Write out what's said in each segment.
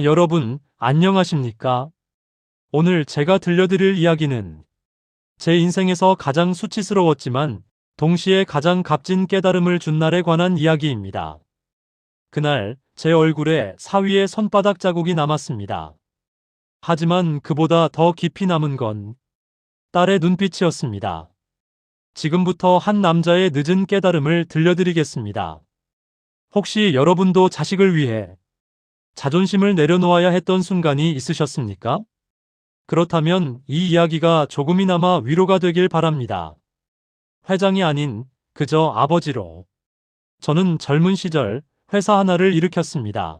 여러분, 안녕하십니까? 오늘 제가 들려드릴 이야기는 제 인생에서 가장 수치스러웠지만 동시에 가장 값진 깨달음을 준 날에 관한 이야기입니다. 그날 제 얼굴에 사위의 손바닥 자국이 남았습니다. 하지만 그보다 더 깊이 남은 건 딸의 눈빛이었습니다. 지금부터 한 남자의 늦은 깨달음을 들려드리겠습니다. 혹시 여러분도 자식을 위해 자존심을 내려놓아야 했던 순간이 있으셨습니까? 그렇다면 이 이야기가 조금이나마 위로가 되길 바랍니다. 회장이 아닌 그저 아버지로. 저는 젊은 시절 회사 하나를 일으켰습니다.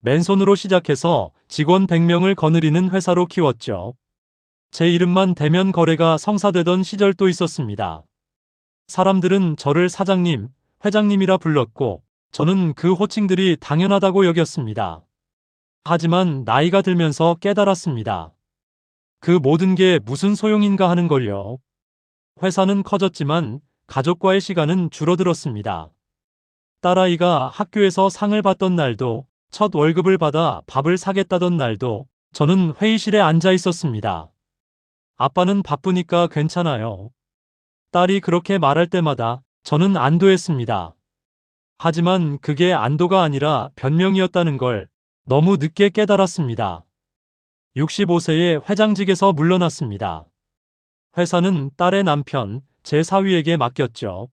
맨손으로 시작해서 직원 100명을 거느리는 회사로 키웠죠. 제 이름만 대면 거래가 성사되던 시절도 있었습니다. 사람들은 저를 사장님, 회장님이라 불렀고 저는 그 호칭들이 당연하다고 여겼습니다. 하지만 나이가 들면서 깨달았습니다. 그 모든 게 무슨 소용인가 하는 걸요. 회사는 커졌지만 가족과의 시간은 줄어들었습니다. 딸아이가 학교에서 상을 받던 날도, 첫 월급을 받아 밥을 사겠다던 날도 저는 회의실에 앉아 있었습니다. 아빠는 바쁘니까 괜찮아요. 딸이 그렇게 말할 때마다 저는 안도했습니다. 하지만 그게 안도가 아니라 변명이었다는 걸 너무 늦게 깨달았습니다. 65세에 회장직에서 물러났습니다. 회사는 딸의 남편, 제 사위에게 맡겼죠.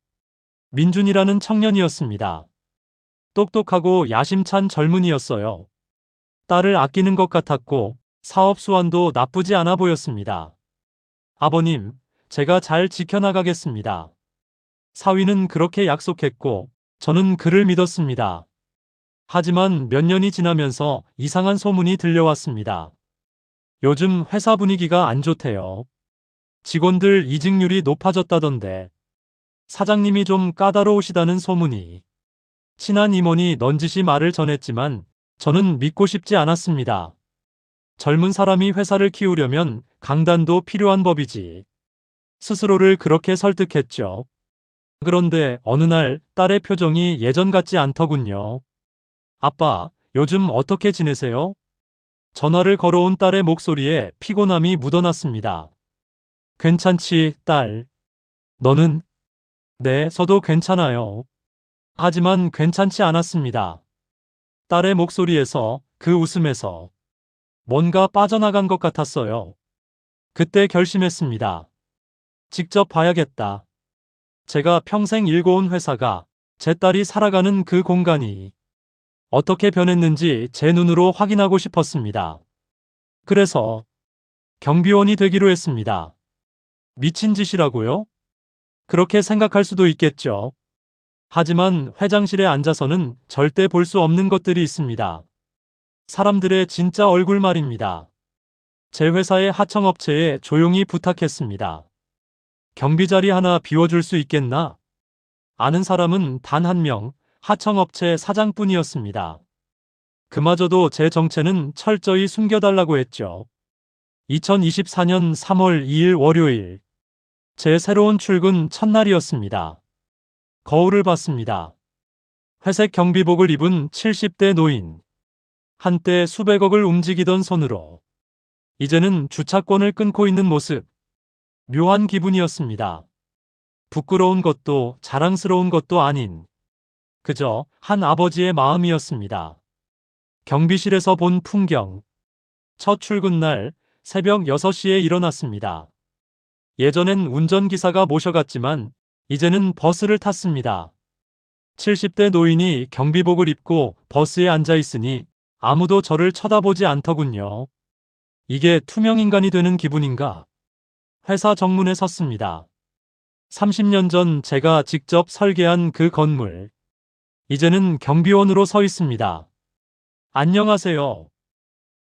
민준이라는 청년이었습니다. 똑똑하고 야심찬 젊은이였어요. 딸을 아끼는 것 같았고 사업 수완도 나쁘지 않아 보였습니다. 아버님, 제가 잘 지켜나가겠습니다. 사위는 그렇게 약속했고 저는 그를 믿었습니다. 하지만 몇 년이 지나면서 이상한 소문이 들려왔습니다. 요즘 회사 분위기가 안 좋대요. 직원들 이직률이 높아졌다던데. 사장님이 좀 까다로우시다는 소문이. 친한 임원이 넌지시 말을 전했지만 저는 믿고 싶지 않았습니다. 젊은 사람이 회사를 키우려면 강단도 필요한 법이지. 스스로를 그렇게 설득했죠. 그런데 어느 날 딸의 표정이 예전 같지 않더군요. 아빠, 요즘 어떻게 지내세요? 전화를 걸어온 딸의 목소리에 피곤함이 묻어났습니다. 괜찮지, 딸. 너는? 네, 저도 괜찮아요. 하지만 괜찮지 않았습니다. 딸의 목소리에서, 그 웃음에서 뭔가 빠져나간 것 같았어요. 그때 결심했습니다. 직접 봐야겠다. 제가 평생 일궈온 회사가, 제 딸이 살아가는 그 공간이 어떻게 변했는지 제 눈으로 확인하고 싶었습니다. 그래서 경비원이 되기로 했습니다. 미친 짓이라고요? 그렇게 생각할 수도 있겠죠. 하지만 회장실에 앉아서는 절대 볼 수 없는 것들이 있습니다. 사람들의 진짜 얼굴 말입니다. 제 회사의 하청업체에 조용히 부탁했습니다. 경비 자리 하나 비워줄 수 있겠나? 아는 사람은 단 한 명, 하청업체 사장뿐이었습니다. 그마저도 제 정체는 철저히 숨겨달라고 했죠. 2024년 3월 2일 월요일, 제 새로운 출근 첫날이었습니다. 거울을 봤습니다. 회색 경비복을 입은 70대 노인. 한때 수백억을 움직이던 손으로 이제는 주차권을 끊고 있는 모습. 묘한 기분이었습니다. 부끄러운 것도 자랑스러운 것도 아닌 그저 한 아버지의 마음이었습니다. 경비실에서 본 풍경. 첫 출근 날 새벽 6시에 일어났습니다. 예전엔 운전기사가 모셔갔지만 이제는 버스를 탔습니다. 70대 노인이 경비복을 입고 버스에 앉아 있으니 아무도 저를 쳐다보지 않더군요. 이게 투명인간이 되는 기분인가? 회사 정문에 섰습니다. 30년 전 제가 직접 설계한 그 건물. 이제는 경비원으로 서 있습니다. 안녕하세요.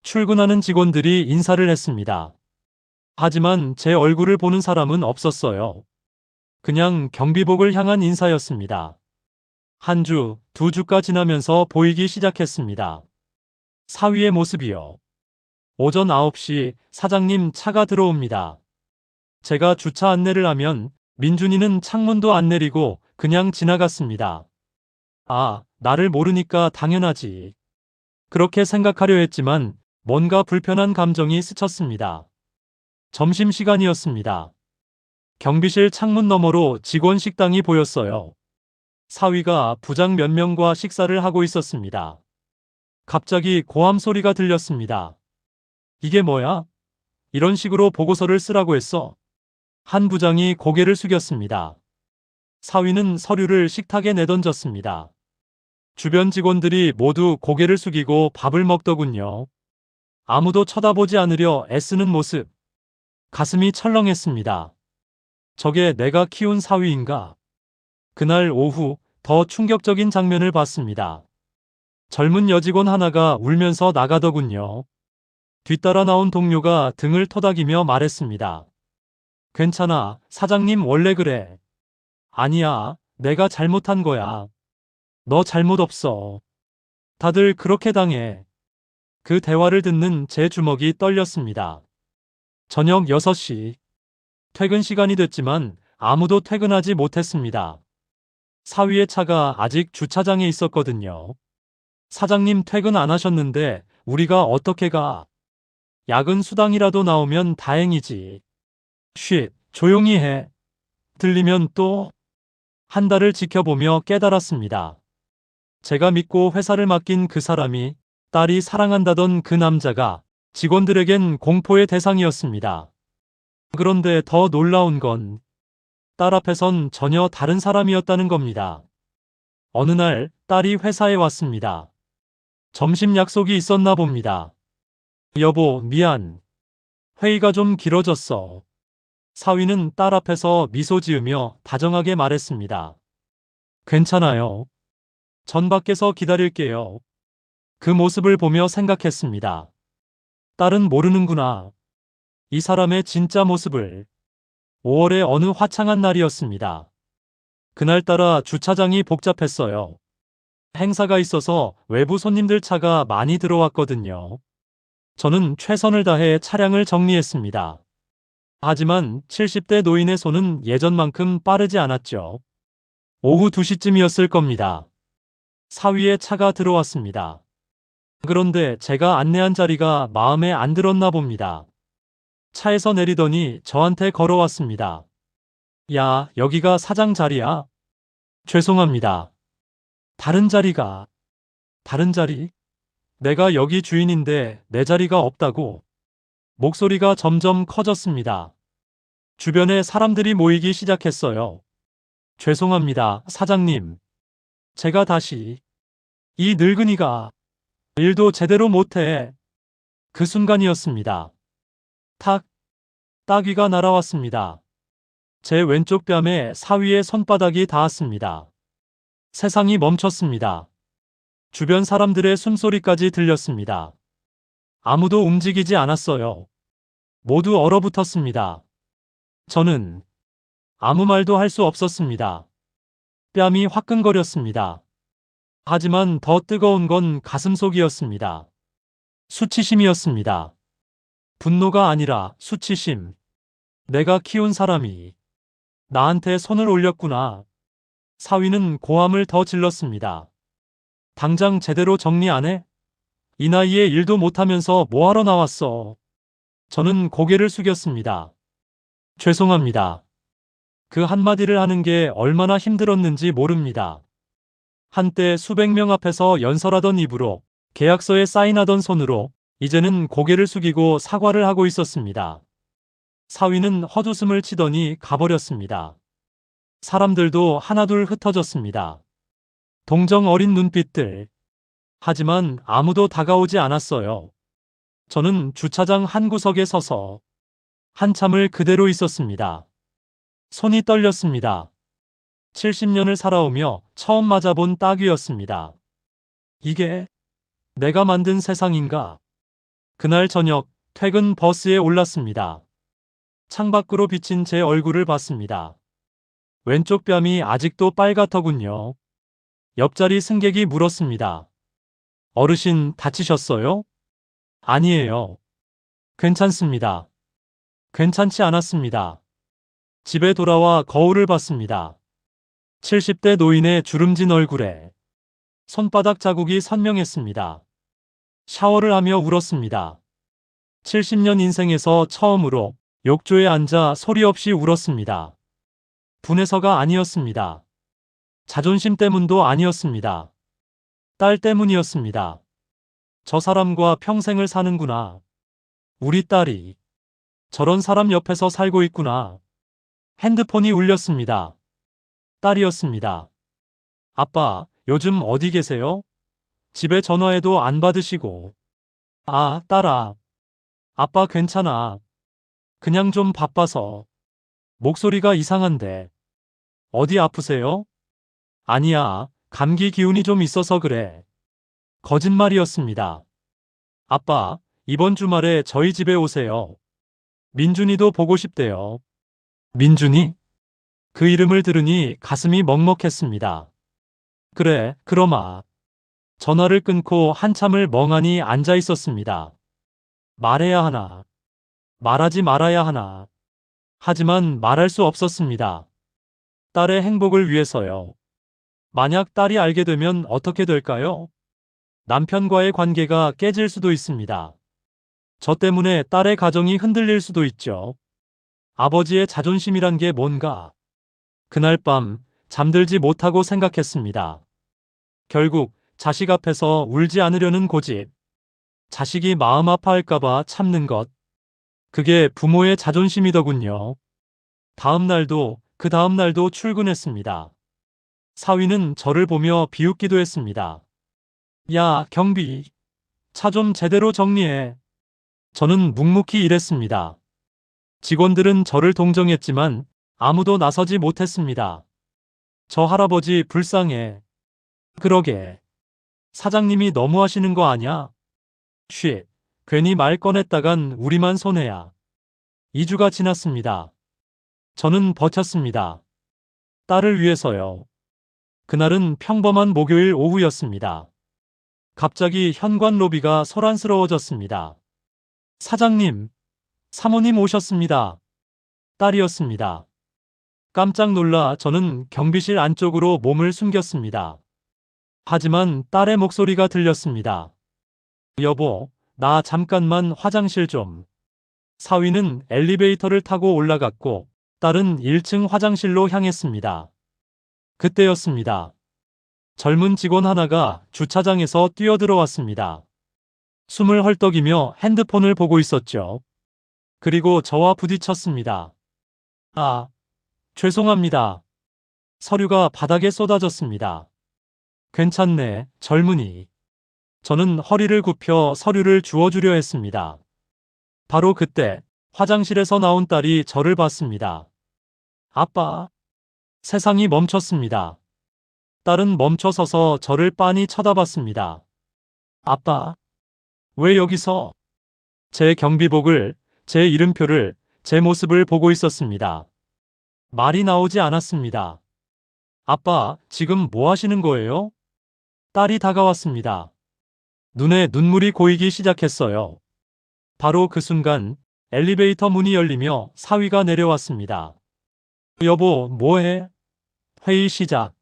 출근하는 직원들이 인사를 했습니다. 하지만 제 얼굴을 보는 사람은 없었어요. 그냥 경비복을 향한 인사였습니다. 한 주, 두 주가 지나면서 보이기 시작했습니다. 사위의 모습이요. 오전 9시 사장님 차가 들어옵니다. 제가 주차 안내를 하면 민준이는 창문도 안 내리고 그냥 지나갔습니다. 아, 나를 모르니까 당연하지. 그렇게 생각하려 했지만 뭔가 불편한 감정이 스쳤습니다. 점심시간이었습니다. 경비실 창문 너머로 직원 식당이 보였어요. 사위가 부장 몇 명과 식사를 하고 있었습니다. 갑자기 고함 소리가 들렸습니다. 이게 뭐야? 이런 식으로 보고서를 쓰라고 했어. 한 부장이 고개를 숙였습니다. 사위는 서류를 식탁에 내던졌습니다. 주변 직원들이 모두 고개를 숙이고 밥을 먹더군요. 아무도 쳐다보지 않으려 애쓰는 모습. 가슴이 철렁했습니다. 저게 내가 키운 사위인가? 그날 오후 더 충격적인 장면을 봤습니다. 젊은 여직원 하나가 울면서 나가더군요. 뒤따라 나온 동료가 등을 토닥이며 말했습니다. 괜찮아, 사장님 원래 그래. 아니야, 내가 잘못한 거야. 너 잘못 없어. 다들 그렇게 당해. 그 대화를 듣는 제 주먹이 떨렸습니다. 저녁 6시. 퇴근 시간이 됐지만 아무도 퇴근하지 못했습니다. 사위의 차가 아직 주차장에 있었거든요. 사장님 퇴근 안 하셨는데 우리가 어떻게 가? 야근 수당이라도 나오면 다행이지. 쉿, 조용히 해. 들리면 또 한 달을 지켜보며 깨달았습니다. 제가 믿고 회사를 맡긴 그 사람이 딸이 사랑한다던 그 남자가 직원들에겐 공포의 대상이었습니다. 그런데 더 놀라운 건 딸 앞에선 전혀 다른 사람이었다는 겁니다. 어느 날 딸이 회사에 왔습니다. 점심 약속이 있었나 봅니다. 여보, 미안. 회의가 좀 길어졌어. 사위는 딸 앞에서 미소 지으며 다정하게 말했습니다. 괜찮아요. 전 밖에서 기다릴게요. 그 모습을 보며 생각했습니다. 딸은 모르는구나. 이 사람의 진짜 모습을. 5월의 어느 화창한 날이었습니다. 그날따라 주차장이 복잡했어요. 행사가 있어서 외부 손님들 차가 많이 들어왔거든요. 저는 최선을 다해 차량을 정리했습니다. 하지만 70대 노인의 손은 예전만큼 빠르지 않았죠. 오후 2시쯤이었을 겁니다. 사위의 차가 들어왔습니다. 그런데 제가 안내한 자리가 마음에 안 들었나 봅니다. 차에서 내리더니 저한테 걸어왔습니다. 야, 여기가 사장 자리야? 죄송합니다. 다른 자리가. 다른 자리? 내가 여기 주인인데 내 자리가 없다고. 목소리가 점점 커졌습니다. 주변에 사람들이 모이기 시작했어요. 죄송합니다, 사장님. 제가 다시. 이 늙은이가 일도 제대로 못해. 그 순간이었습니다. 탁. 따귀가 날아왔습니다. 제 왼쪽 뺨에 사위의 손바닥이 닿았습니다. 세상이 멈췄습니다. 주변 사람들의 숨소리까지 들렸습니다. 아무도 움직이지 않았어요. 모두 얼어붙었습니다. 저는 아무 말도 할 수 없었습니다. 뺨이 화끈거렸습니다. 하지만 더 뜨거운 건 가슴속이었습니다. 수치심이었습니다. 분노가 아니라 수치심. 내가 키운 사람이 나한테 손을 올렸구나. 사위는 고함을 더 질렀습니다. 당장 제대로 정리 안 해? 이 나이에 일도 못하면서 뭐하러 나왔어? 저는 고개를 숙였습니다. 죄송합니다. 그 한마디를 하는 게 얼마나 힘들었는지 모릅니다. 한때 수백 명 앞에서 연설하던 입으로, 계약서에 사인하던 손으로 이제는 고개를 숙이고 사과를 하고 있었습니다. 사위는 헛웃음을 치더니 가버렸습니다. 사람들도 하나둘 흩어졌습니다. 동정 어린 눈빛들. 하지만 아무도 다가오지 않았어요. 저는 주차장 한 구석에 서서 한참을 그대로 있었습니다. 손이 떨렸습니다. 70년을 살아오며 처음 맞아본 따귀였습니다. 이게 내가 만든 세상인가? 그날 저녁 퇴근 버스에 올랐습니다. 창밖으로 비친 제 얼굴을 봤습니다. 왼쪽 뺨이 아직도 빨갛더군요. 옆자리 승객이 물었습니다. 어르신 다치셨어요? 아니에요. 괜찮습니다. 괜찮지 않았습니다. 집에 돌아와 거울을 봤습니다. 70대 노인의 주름진 얼굴에 손바닥 자국이 선명했습니다. 샤워를 하며 울었습니다. 70년 인생에서 처음으로 욕조에 앉아 소리 없이 울었습니다. 분해서가 아니었습니다. 자존심 때문도 아니었습니다. 딸 때문이었습니다. 저 사람과 평생을 사는구나. 우리 딸이 저런 사람 옆에서 살고 있구나. 핸드폰이 울렸습니다. 딸이었습니다. 아빠, 요즘 어디 계세요? 집에 전화해도 안 받으시고. 아, 딸아. 아빠 괜찮아. 그냥 좀 바빠서. 목소리가 이상한데. 어디 아프세요? 아니야, 감기 기운이 좀 있어서 그래. 거짓말이었습니다. 아빠, 이번 주말에 저희 집에 오세요. 민준이도 보고 싶대요. 민준이? 그 이름을 들으니 가슴이 먹먹했습니다. 그래, 그러마. 전화를 끊고 한참을 멍하니 앉아 있었습니다. 말해야 하나? 말하지 말아야 하나? 하지만 말할 수 없었습니다. 딸의 행복을 위해서요. 만약 딸이 알게 되면 어떻게 될까요? 남편과의 관계가 깨질 수도 있습니다. 저 때문에 딸의 가정이 흔들릴 수도 있죠. 아버지의 자존심이란 게 뭔가? 그날 밤 잠들지 못하고 생각했습니다. 결국 자식 앞에서 울지 않으려는 고집. 자식이 마음 아파할까봐 참는 것. 그게 부모의 자존심이더군요. 다음 날도 그 다음 날도 출근했습니다. 사위는 저를 보며 비웃기도 했습니다. 야, 경비. 차 좀 제대로 정리해. 저는 묵묵히 일했습니다. 직원들은 저를 동정했지만 아무도 나서지 못했습니다. 저 할아버지 불쌍해. 그러게. 사장님이 너무 하시는 거 아냐? 쉿. 괜히 말 꺼냈다간 우리만 손해야. 2주가 지났습니다. 저는 버텼습니다. 딸을 위해서요. 그날은 평범한 목요일 오후였습니다. 갑자기 현관 로비가 소란스러워졌습니다. 사장님, 사모님 오셨습니다. 딸이었습니다. 깜짝 놀라 저는 경비실 안쪽으로 몸을 숨겼습니다. 하지만 딸의 목소리가 들렸습니다. 여보, 나 잠깐만 화장실 좀. 사위는 엘리베이터를 타고 올라갔고 딸은 1층 화장실로 향했습니다. 그때였습니다. 젊은 직원 하나가 주차장에서 뛰어들어왔습니다. 숨을 헐떡이며 핸드폰을 보고 있었죠. 그리고 저와 부딪혔습니다. 아, 죄송합니다. 서류가 바닥에 쏟아졌습니다. 괜찮네, 젊은이. 저는 허리를 굽혀 서류를 주워주려 했습니다. 바로 그때 화장실에서 나온 딸이 저를 봤습니다. 아빠. 세상이 멈췄습니다. 딸은 멈춰서서 저를 빤히 쳐다봤습니다. 아빠. 왜 여기서? 제 경비복을, 제 이름표를, 제 모습을 보고 있었습니다. 말이 나오지 않았습니다. 아빠, 지금 뭐 하시는 거예요? 딸이 다가왔습니다. 눈에 눈물이 고이기 시작했어요. 바로 그 순간 엘리베이터 문이 열리며 사위가 내려왔습니다. 여보, 뭐해? 회의 시작.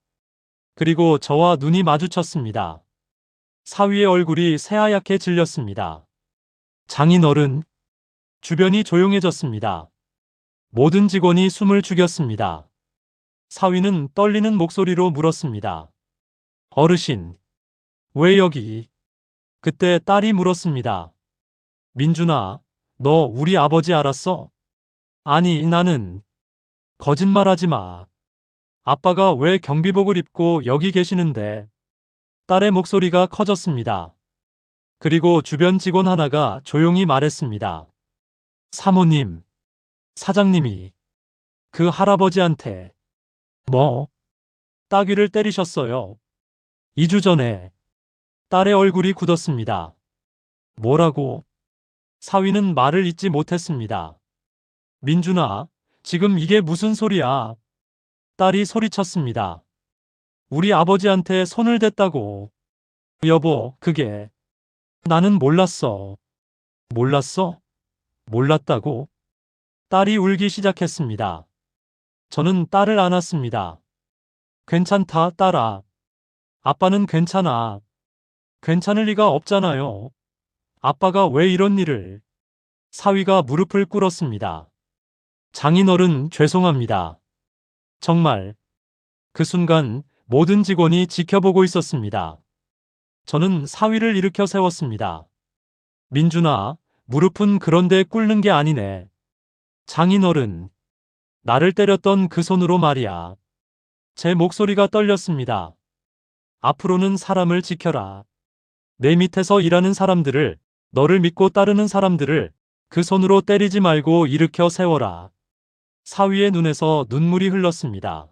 그리고 저와 눈이 마주쳤습니다. 사위의 얼굴이 새하얗게 질렸습니다. 장인어른. 주변이 조용해졌습니다. 모든 직원이 숨을 죽였습니다. 사위는 떨리는 목소리로 물었습니다. 어르신. 왜 여기? 그때 딸이 물었습니다. 민준아, 너 우리 아버지 알았어? 아니, 나는. 거짓말하지 마. 아빠가 왜 경비복을 입고 여기 계시는데? 딸의 목소리가 커졌습니다. 그리고 주변 직원 하나가 조용히 말했습니다. 사모님, 사장님이 그 할아버지한테 뭐? 따귀를 때리셨어요. 2주 전에. 딸의 얼굴이 굳었습니다. 뭐라고? 사위는 말을 잇지 못했습니다. 민준아, 지금 이게 무슨 소리야? 딸이 소리쳤습니다. 우리 아버지한테 손을 댔다고. 여보, 그게. 나는 몰랐어. 몰랐어? 몰랐다고? 딸이 울기 시작했습니다. 저는 딸을 안았습니다. 괜찮다, 딸아. 아빠는 괜찮아. 괜찮을 리가 없잖아요. 아빠가 왜 이런 일을? 사위가 무릎을 꿇었습니다. 장인어른 죄송합니다. 정말. 그 순간 모든 직원이 지켜보고 있었습니다. 저는 사위를 일으켜 세웠습니다. 민준아, 무릎은 그런데 꿇는 게 아니네. 장인어른, 나를 때렸던 그 손으로 말이야. 제 목소리가 떨렸습니다. 앞으로는 사람을 지켜라. 내 밑에서 일하는 사람들을, 너를 믿고 따르는 사람들을 그 손으로 때리지 말고 일으켜 세워라. 사위의 눈에서 눈물이 흘렀습니다.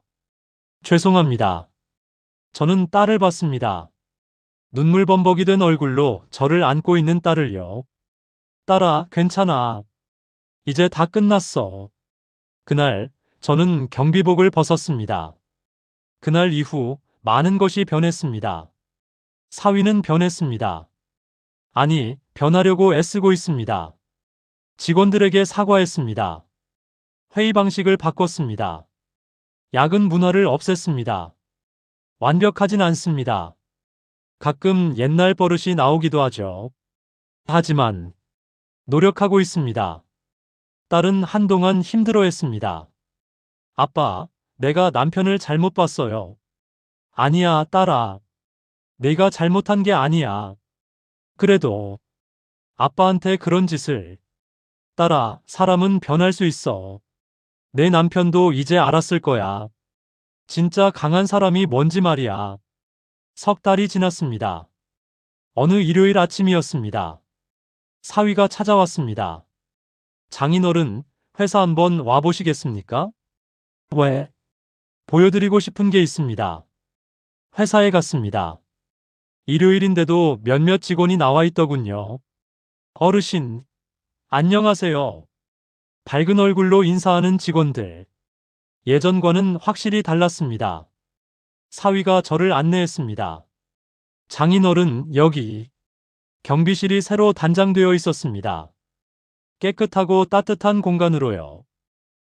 죄송합니다. 저는 딸을 봤습니다. 눈물 범벅이 된 얼굴로 저를 안고 있는 딸을요. 딸아, 괜찮아. 이제 다 끝났어. 그날 저는 경비복을 벗었습니다. 그날 이후 많은 것이 변했습니다. 사위는 변했습니다. 아니, 변하려고 애쓰고 있습니다. 직원들에게 사과했습니다. 회의 방식을 바꿨습니다. 야근 문화를 없앴습니다. 완벽하진 않습니다. 가끔 옛날 버릇이 나오기도 하죠. 하지만 노력하고 있습니다. 딸은 한동안 힘들어했습니다. 아빠, 내가 남편을 잘못 봤어요. 아니야, 딸아. 내가 잘못한 게 아니야. 그래도 아빠한테 그런 짓을. 딸아, 사람은 변할 수 있어. 내 남편도 이제 알았을 거야. 진짜 강한 사람이 뭔지 말이야. 석 달이 지났습니다. 어느 일요일 아침이었습니다. 사위가 찾아왔습니다. 장인어른, 회사 한번 와보시겠습니까? 왜? 보여드리고 싶은 게 있습니다. 회사에 갔습니다. 일요일인데도 몇몇 직원이 나와 있더군요. 어르신, 안녕하세요. 밝은 얼굴로 인사하는 직원들. 예전과는 확실히 달랐습니다. 사위가 저를 안내했습니다. 장인어른, 여기. 경비실이 새로 단장되어 있었습니다. 깨끗하고 따뜻한 공간으로요.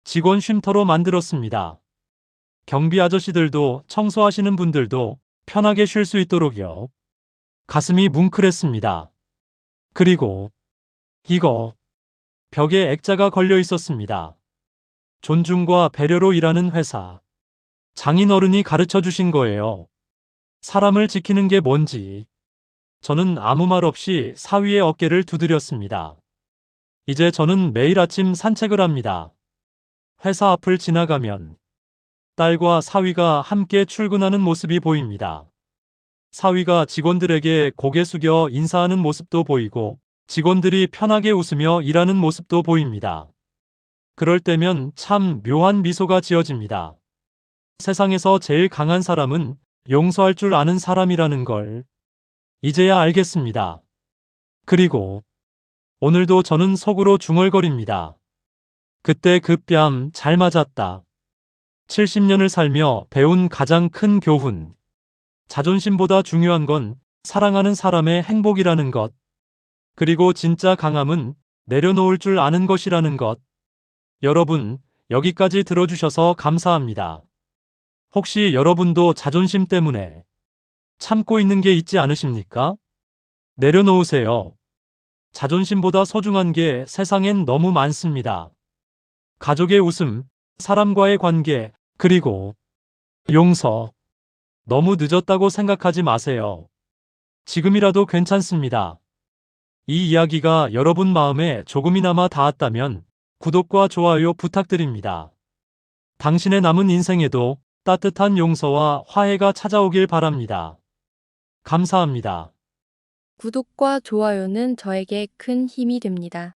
직원 쉼터로 만들었습니다. 경비 아저씨들도 청소하시는 분들도 편하게 쉴 수 있도록요. 가슴이 뭉클했습니다. 그리고 이거 벽에 액자가 걸려 있었습니다. 존중과 배려로 일하는 회사. 장인어른이 가르쳐 주신 거예요. 사람을 지키는 게 뭔지. 저는 아무 말 없이 사위의 어깨를 두드렸습니다. 이제 저는 매일 아침 산책을 합니다. 회사 앞을 지나가면 딸과 사위가 함께 출근하는 모습이 보입니다. 사위가 직원들에게 고개 숙여 인사하는 모습도 보이고 직원들이 편하게 웃으며 일하는 모습도 보입니다. 그럴 때면 참 묘한 미소가 지어집니다. 세상에서 제일 강한 사람은 용서할 줄 아는 사람이라는 걸 이제야 알겠습니다. 그리고 오늘도 저는 속으로 중얼거립니다. 그때 그 뺨 잘 맞았다. 70년을 살며 배운 가장 큰 교훈. 자존심보다 중요한 건 사랑하는 사람의 행복이라는 것. 그리고 진짜 강함은 내려놓을 줄 아는 것이라는 것. 여러분, 여기까지 들어주셔서 감사합니다. 혹시 여러분도 자존심 때문에 참고 있는 게 있지 않으십니까? 내려놓으세요. 자존심보다 소중한 게 세상엔 너무 많습니다. 가족의 웃음, 사람과의 관계, 그리고 용서. 너무 늦었다고 생각하지 마세요. 지금이라도 괜찮습니다. 이 이야기가 여러분 마음에 조금이나마 닿았다면 구독과 좋아요 부탁드립니다. 당신의 남은 인생에도 따뜻한 용서와 화해가 찾아오길 바랍니다. 감사합니다. 구독과 좋아요는 저에게 큰 힘이 됩니다.